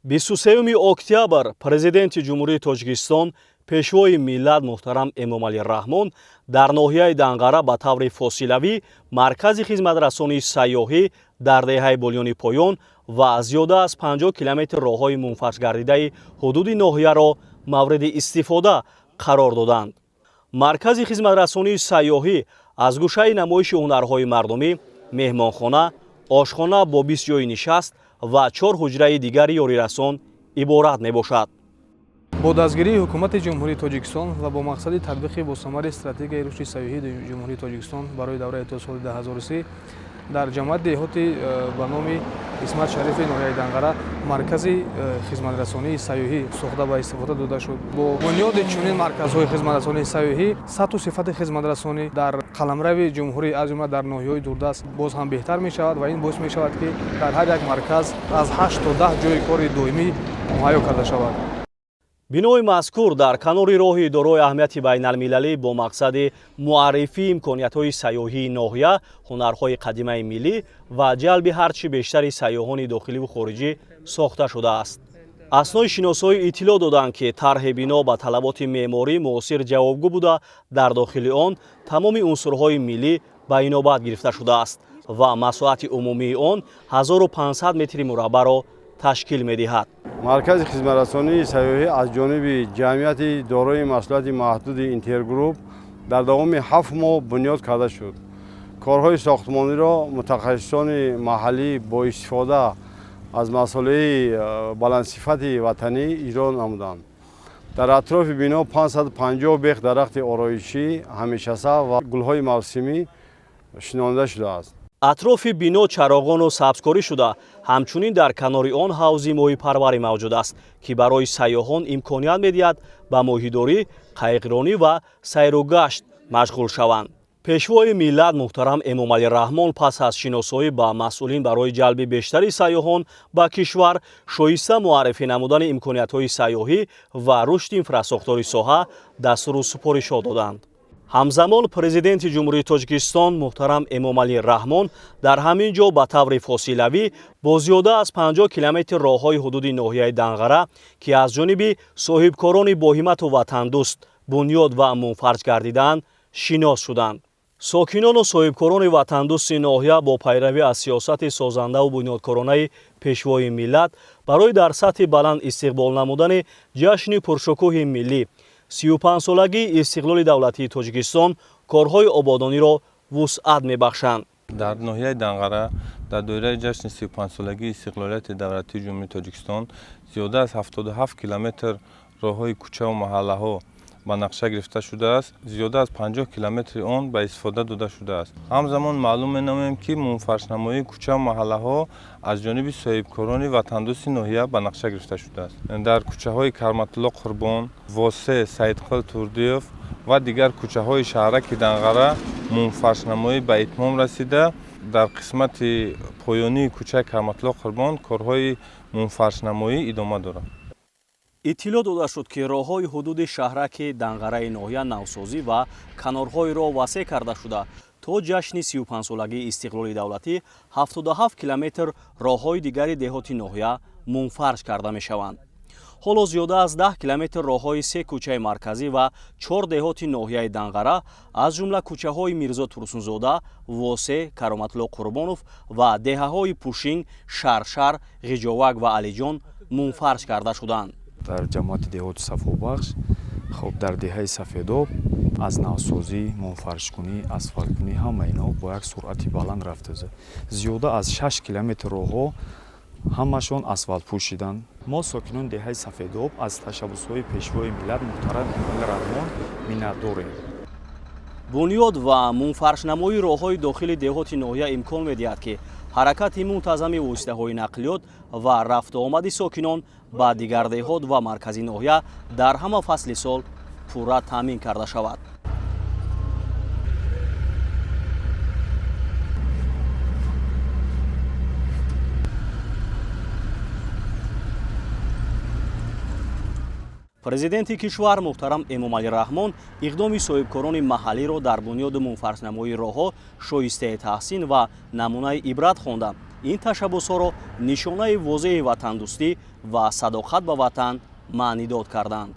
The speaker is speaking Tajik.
23 октябр президенти ҷумҳурии Тоҷикистон пешвои миллат муҳтарам Эмомалӣ Раҳмон дар ноҳияи Данғара ба таври фосилавӣ маркази хизматрасонии сайёҳӣ дар деҳаи Болёни Поён ва зиёда аз 50 километр роҳҳои мунфашгардидаи ҳудуди ноҳияро мавриди истифода қарор доданд. Маркази хизматрасонии сайёҳӣ аз гӯшаи намоиши ҳунарҳои мардумӣ, меҳмонхона, ошхона бо 20 ҷойи нишаст ва 4 ҳуҷраи дигари ёрирасон иборат мебошад. бо дастгирии ҳукумати ҷумҳурии Тоҷикистон ва бо мақсади татбиқи босамари стратегияи рушди сайёҳии ҷумҳурии Тоҷикистон барои давраи то соли 2003 дар ҷамъияти деҳоти ба номи Исмат Шарифи ноҳияи Данғара маркази хизматрасонии сайёҳӣ сохта ба истифода дода шуд. Бо бунёди чунин марказҳои хизматрасонии сайёҳӣ сатҳу сифати хизматрасонӣ дар қаламрави ҷумҳурӣ аз ҷумла дар ноҳияҳои дурдаст боз ҳам беҳтар мешавад ва ин боис мешавад ки дар ҳар як марказ аз 8 то 10 ҷойи кори доимӣ муҳайё карда шавад. бинои мазкур дар канори роҳи дорои аҳамияти байналмилалӣ бо мақсади муаррифии имкониятҳои сайёҳии ноҳия, ҳунарҳои қадимаи миллӣ ва ҷалби ҳарчи бештари сайёҳони дохиливу хориҷӣ сохта шудааст. аснои шиносоӣ иттилоъ доданд, ки тарҳи бино ба талаботи меъмории муосир ҷавобгӯ буда дар дохили он тамоми унсурҳои миллӣ ба инобат гирифта шудааст ва масоҳати умумии он 1500 метри мураббаъро ташкил медиҳад. маркази хизматрасонии сайёҳӣ аз ҷониби ҷамъияти дорои масъулияти маҳдуди Интергрупп дар давоми 7 моҳ бунёд карда шуд. корҳои сохтмониро мутахассисони маҳаллӣ бо истифода аз масъулияи баландсифати ватанӣ иҷро намуданд. дар атрофи бино 550 бех дарахти ороишӣ, ҳамешасар ва гулҳои мавсимӣ шинонида шудааст. атрофи бино чароғону сабзкорӣ шуда, ҳамчунин дар канори он ҳавзи моҳипарварӣ мавҷуд аст, ки барои сайёҳон имконият медиҳад ба моҳидорӣ, қайғиронӣ ва сайру гашт машғул шаванд. пешвои миллат муҳтарам Эмомалӣ Раҳмон пас аз шиносоӣ ба масъулин барои ҷалби бештари сайёҳон ба кишвар, шоиста муаррифӣ намудани имкониятҳои сайёҳӣ ва рушди инфрасохтори соҳа дастуру супоришот доданд. ҳамзамон президенти ҷумҳурии Тоҷикистон муҳтарам Эмомалӣ Раҳмон дар ҳамин ҷо ба таври фосилавӣ бо зиёда аз 50 километр роҳҳои ҳудуди ноҳияи Данғара, ки аз ҷониби соҳибкорони боҳимату ватандӯст бунёд ва мунфарҷ гардидаанд, шинос шуданд. сокинону соҳибкорони ватандӯсти ноҳия бо пайравӣ аз сиёсати созандаву бунёдкоронаи пешвои миллат барои дар сатҳи баланд истиқбол намудани ҷашни пуршукӯҳи миллӣ 35-солагии истиқлоли давлатии Тоҷикистон корҳои ободониро вусъат мебахшанд. дар ноҳияи Данғара дар доираи ҷашни 35-солагии истиқлолияти давлатии ҷумҳурии Тоҷикистон зиёда аз 77 километр роҳҳои кӯчаву маҳаллаҳо ба нақша гирифта шудааст. зиёда аз 50 километри он ба истифода дода шудааст. ҳамзамон маълум менамоем, ки мунфаршнамоии кӯчаву маҳаллаҳо аз ҷониби соҳибкорони ватандӯсти ноҳия ба нақша гирифта шудааст. дар кӯчаҳои Карматулло Қурбон, Восе, Саидқил Турдиев ва дигар кӯчаҳои шаҳраки Данғара мунфаршнамоӣ ба итмом расида, дар қисмати поёнии кӯчаи Карматулло Қурбон корҳои мунфаршнамоӣ идома дорад. иттилоъ дода шуд, ки роҳҳои ҳудуди шаҳраки Данғараи ноҳия навсозӣ ва канорҳоиро васеъ карда шуда, то ҷашни 35-солагии истиқлоли давлатӣ 77 километр роҳҳои дигари деҳоти ноҳия мунфарҷ карда мешаванд. ҳоло зиёда аз 10 километр роҳҳои 3 кӯчаи марказӣ ва 4 деҳоти ноҳияи Данғара, аз ҷумла кӯчаҳои Мирзо Турсунзода, Восе, Кароматулло Қурбонов ва деҳаҳои Пушин, Шаршар, Ғиҷовак ва Алиҷон мунфарҷ карда шуданд. дар ҷамъияти деҳоти Сафобахш дар деҳаи Сафедоб аз навсозӣ, мунфарҷкунӣ, асфалткунӣ ҳама ино бо як суръати баланд рафтааст. зиёда аз 6 километр роҳҳо ҳамашон асфалт пӯшиданд. мо сокинони деҳаи Сафедоб аз ташаббусҳои пешвои миллат муҳтарам Эмомалӣ Раҳмон миннатдорем. бунёд ва мунфаршнамоии роҳҳои дохили деҳоти ноҳия имкон медиҳад, ки ҳаракати мунтазами воситаҳои нақлиёт ва рафтуомади сокинон ба дигар деҳот ва маркази ноҳия дар ҳама фасли сол пурра таъмин карда шавад. президенти кишвар муҳтарам Эмомалӣ Раҳмон иқдоми соҳибкорони маҳаллиро дар бунёду мунфарҷнамоии роҳҳо шоистаи таҳсин ва намунаи ибрат хонда ин ташаббусҳоро нишонаи возеҳи ватандӯстӣ ва садоқат ба ватан маънӣ дод карданд.